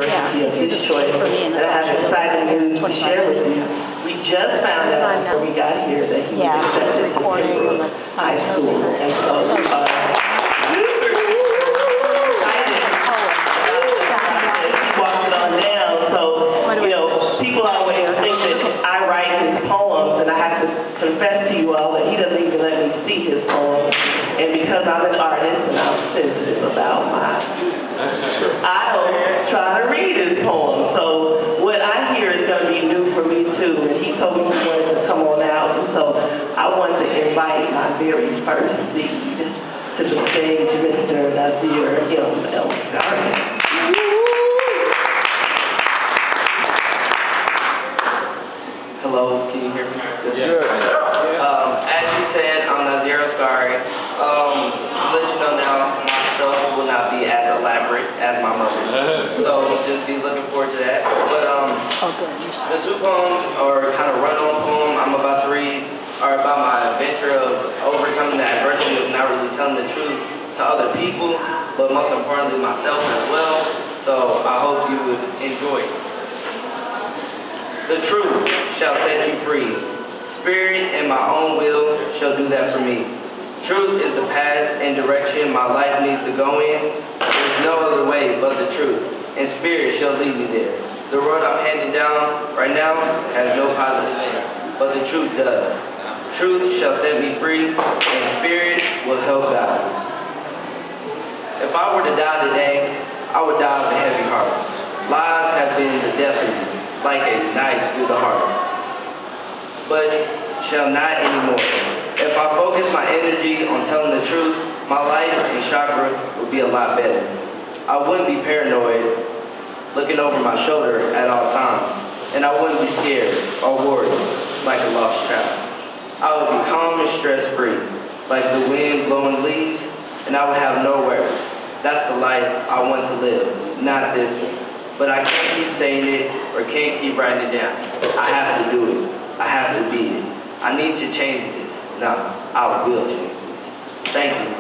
of his choice, and I have exciting news to share with you. We just found out before we got here that he was accepted to Pembroke High School, and so he walked it on down. So people always think that I write his poems, and I have to confess to you all that he doesn't even let me see his poems. And because I'm an artist and I'm sensitive about I don't try to read his poems. So what I hear is going to be new for me too. And he told me he wanted to come on out. And so I want to invite my very first seed to the stage, Mr. Nazr El-Scari. Hello, can you hear me? Yeah. As you said, I'm Nazr El-Scari. To let you know now, my stuff will not be as elaborate as my mother's. So just be looking forward to that. But the two poems, or kind of run-on poem I'm about to read, are about my adventure of overcoming the adversity of not really telling the truth to other people, but most importantly myself as well. So I hope you would enjoy it. The truth shall set you free. Spirit and my own will shall do that for me. Truth is the path and direction my life needs to go in. There's no other way but the truth, and spirit shall lead me there. The road I'm heading down right now has no positive end, but the truth does. Truth shall set me free, and spirit will help guide me. If I were to die today, I would die with a heavy heart. Lies have been the death of me, like a knife through the heart, but shall not anymore. If I focus my energy on telling the truth, my life and chakra would be a lot better. I wouldn't be paranoid, looking over my shoulder at all times, and I wouldn't be scared or worried like a lost child. I would be calm and stress-free, like the wind blowing leaves, and I would have no worries. That's the life I want to live, not this one. But I can't keep saying it or can't keep writing it down. I have to do it. I have to be it. I need to change this. No, I will change it. Thank you.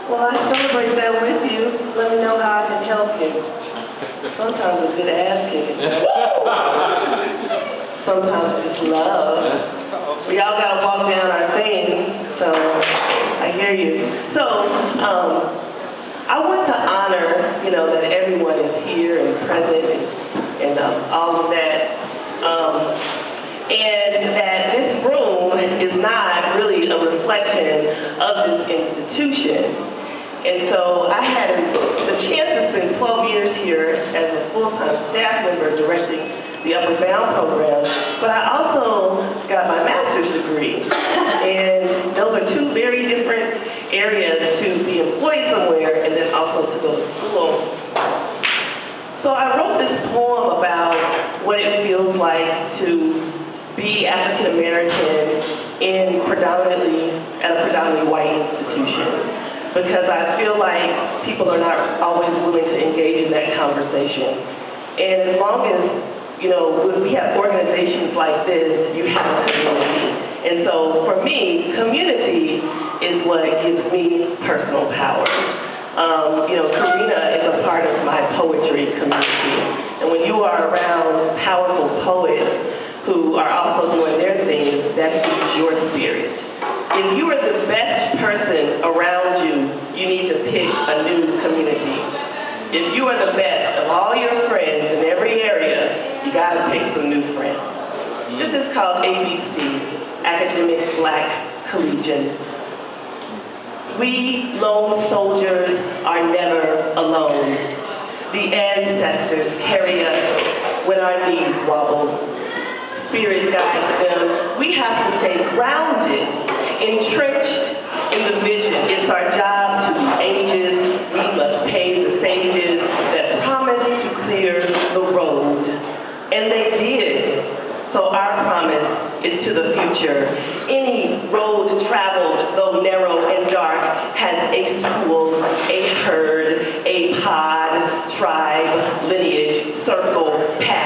Well, I celebrate that with you. Let me know how I can help you. Sometimes it's good ass kicking. Sometimes it's love. We all gotta walk down our thing, so I hear you. So, I want to honor, that everyone is here and present and all of that. And that this room is not really a reflection of this institution. And so I had the chance to spend 12 years here as a full-time staff member directing the Upper Bound program, but I also got my master's degree. And those are two very different areas to be employed somewhere and then also to go to school. So I wrote this poem about what it feels like to be African American at a predominantly white institution. Because I feel like people are not always willing to engage in that conversation. And as long as, when we have organizations like this, you have a community. And so for me, community is what gives me personal power. Karina is a part of my poetry community. And when you are around powerful poets who are also doing their thing, that feeds your spirit. If you are the best person around you, you need to pick a new community. If you are the best of all your friends in every area, you got to pick some new friends. This is called ABC, Academic Black Collegians. We lone soldiers are never alone. The ancestors carry us when our knees wobble. Spirit guides them. We have to stay grounded, entrenched in the vision. It's our job to be ages. We must pay the sages that promised to clear the road. And they did. So our promise is to the future. Any road traveled, though narrow and dark, has a school, a herd, a pod, tribe, lineage, circle, path.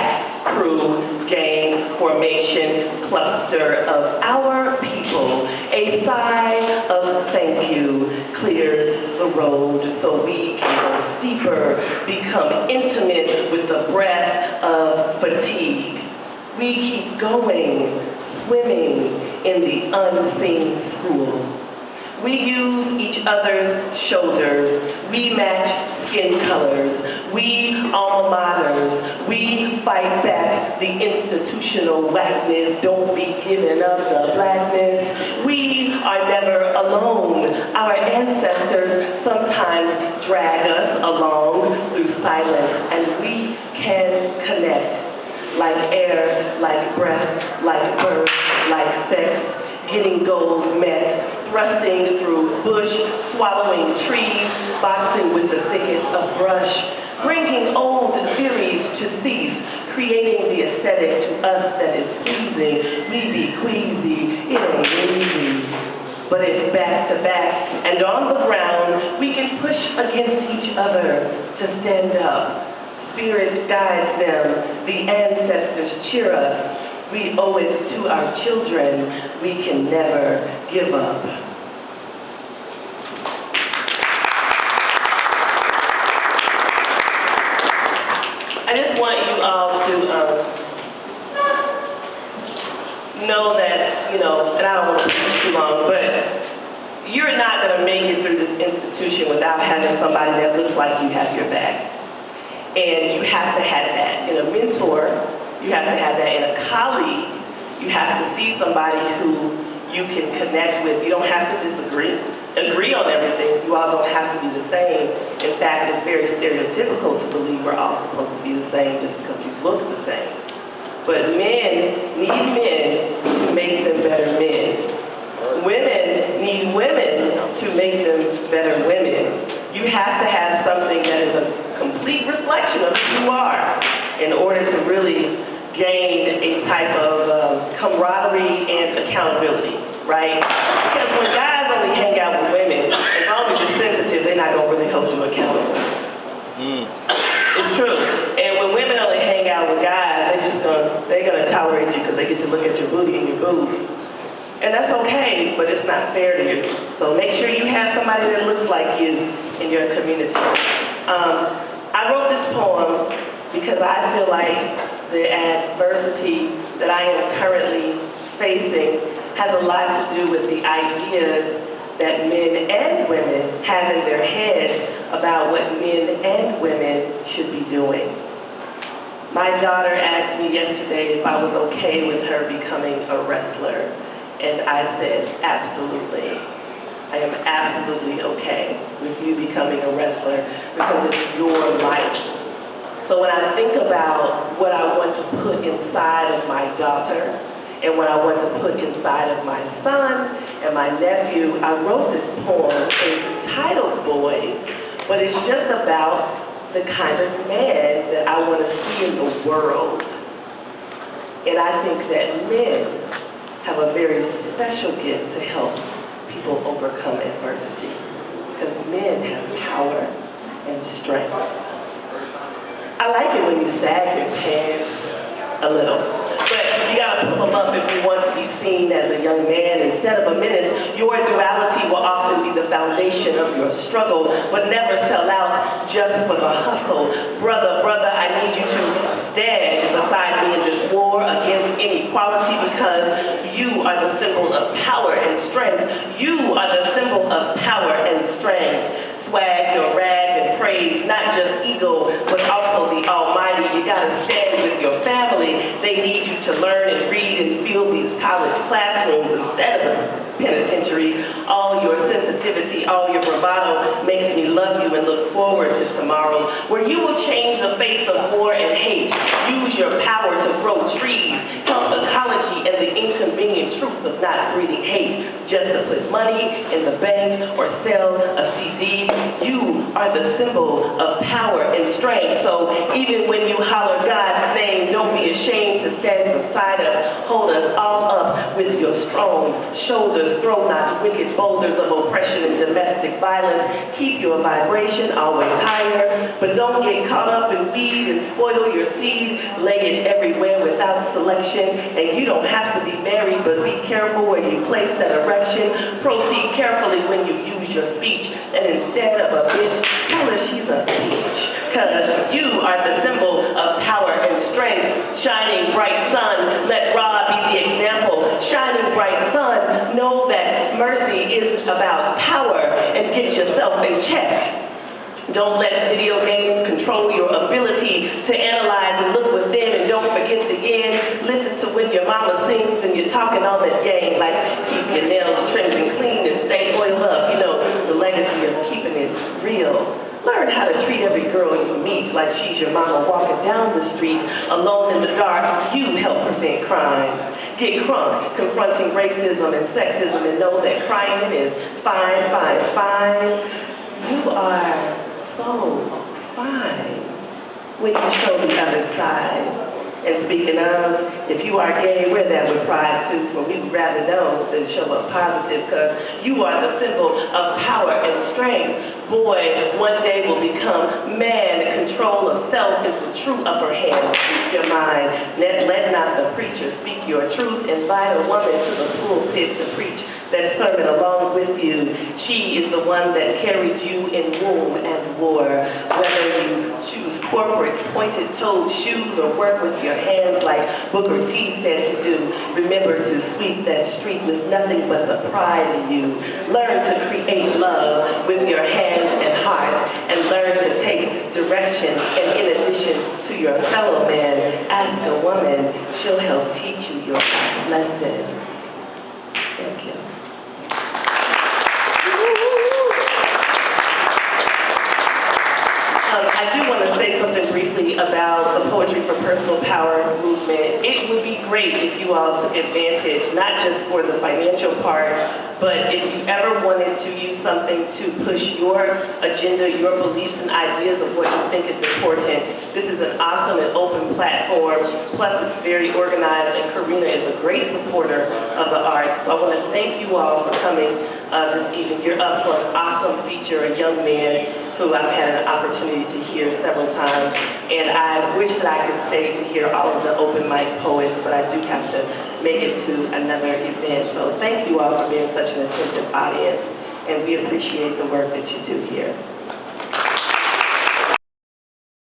celebration cluster of our people. A sigh of thank you clears the road so we can go deeper, become intimate with the breath of fatigue. We keep going, swimming in the unseen school. We use each other's shoulders. We match skin colors. We alma maters. We fight back the institutional whackness. Don't be giving up the blackness. We are never alone. Our ancestors sometimes drag us along through silence, and we can connect like air, like breath, like birth, like sex, getting goals met, thrusting through bush, swallowing trees, boxing with the thickest of brush, bringing old theories to cease, creating the aesthetic to us that is pleasing. We be queasy, it ain't easy, but it's back to back, and on the ground, we can push against each other to stand up. Spirit guides them, the ancestors cheer us. We owe it to our children. We can never give up. I just want you all to know that, and I don't want to speak too long, but you're not going to make it through this institution without having somebody that looks like you have your back. And you have to have that in a mentor. You have to have that in a colleague. You have to see somebody who you can connect with. You don't have to agree on everything. You all don't have to be the same. In fact, it's very stereotypical to believe we're all supposed to be the same just because we look the same. But men need men to make them better men. Women need women to make them better women. You have to have something that is a complete reflection of who you are in order to really gain a type of camaraderie and accountability, right? Because when guys only hang out with women, as long as you're sensitive, they're not going to really hold you accountable. It's true. And when women only hang out with guys, they're gonna tolerate you because they get to look at your booty and your boobs. And that's okay, but it's not fair to you. So make sure you have somebody that looks like you in your community. I wrote this poem because I feel like the adversity that I am currently facing has a lot to do with the ideas that men and women have in their heads about what men and women should be doing. My daughter asked me yesterday if I was okay with her becoming a wrestler. And I said, absolutely. I am absolutely okay with you becoming a wrestler because it's your life. So when I think about what I want to put inside of my daughter and what I want to put inside of my son and my nephew, I wrote this poem. It's titled Boys, but it's just about the kind of man that I want to see in the world. And I think that men have a very special gift to help people overcome adversity, because men have power and strength. I like it when you sag your pants a little, but you gotta pull them up if you want to be seen as a young man. Instead of a menace, your duality will often be the foundation of your struggle, but never sell out just for the hustle. Brother, I need you to stand beside me in this war against inequality, because you are the symbol of power and strength. You are the symbol of power and strength. Swag your rag and praise, not just ego, but also the Almighty. You gotta stand with your family. They need you to learn and read and feel these college classrooms instead of a penitentiary. All your sensitivity, all your bravado makes me love you and look forward to tomorrow, where you will change the face of war and hate. Use your power to grow trees, help ecology and the inconvenient truth of not breeding hate, just to put money in the bank or sell a CD. You are the symbol of power and strength. So even when you holler God's name, don't be ashamed to stand beside us. Hold us all up with your strong shoulders. Throw not wicked boulders of oppression and domestic violence. Keep your vibration always higher, but don't get caught up in weed and spoil your seed. Lay it everywhere without selection, and you don't have to be married, but be careful where you place that erection. Proceed carefully when you use your speech, and instead of a bitch, tell her she's a peach. Cause you are the symbol of power and strength. Shining bright sun, let Ra be the example. Shining bright sun, know that mercy is about power, and get yourself in check. Don't let video games control your ability to analyze and look within, and don't forget to listen to when your mama sings and you're talking all that gang, like keep your nails trimmed and clean and stay oiled up. You know, the legacy of keeping it real. Learn how to treat every girl you meet like she's your mama walking down the street. Alone in the dark, you help prevent crime. Get crunk, confronting racism and sexism, and know that crying is fine, fine, fine. You are so fine when you show the other side. And speaking of, if you are gay, wear that with pride too, for we would rather know than show up positive, because you are the symbol of power and strength. Boy, one day will become man. Control of self is the true upper hand. Speak your mind. Let not the preacher speak your truth. Invite a woman to the pulpit to preach that sermon along with you. She is the one that carries you in womb and war. Whether you choose corporate pointed-toed shoes or work with your hands like Booker T said to do, remember to sweep that street with nothing but the pride in you. Learn to create love with your hands and heart, and learn to take direction. And in addition to your fellow man, ask a woman, she'll help teach you your lesson. Thank you. I do want to say something briefly about the Poetry for Personal Power movement. It would be great if you all took advantage, not just for the financial part, but if you ever wanted to use something to push your agenda, your beliefs and ideas of what you think is important. This is an awesome and open platform, plus it's very organized, and Karina is a great supporter of the arts. So I want to thank you all for coming this evening. You're up for an awesome feature, a young man who I've had an opportunity to hear several times, and I wish that I could stay to hear all of the open mic poets, but I do have to make it to another event. So thank you all for being such an attentive audience, and we appreciate the work that you do here.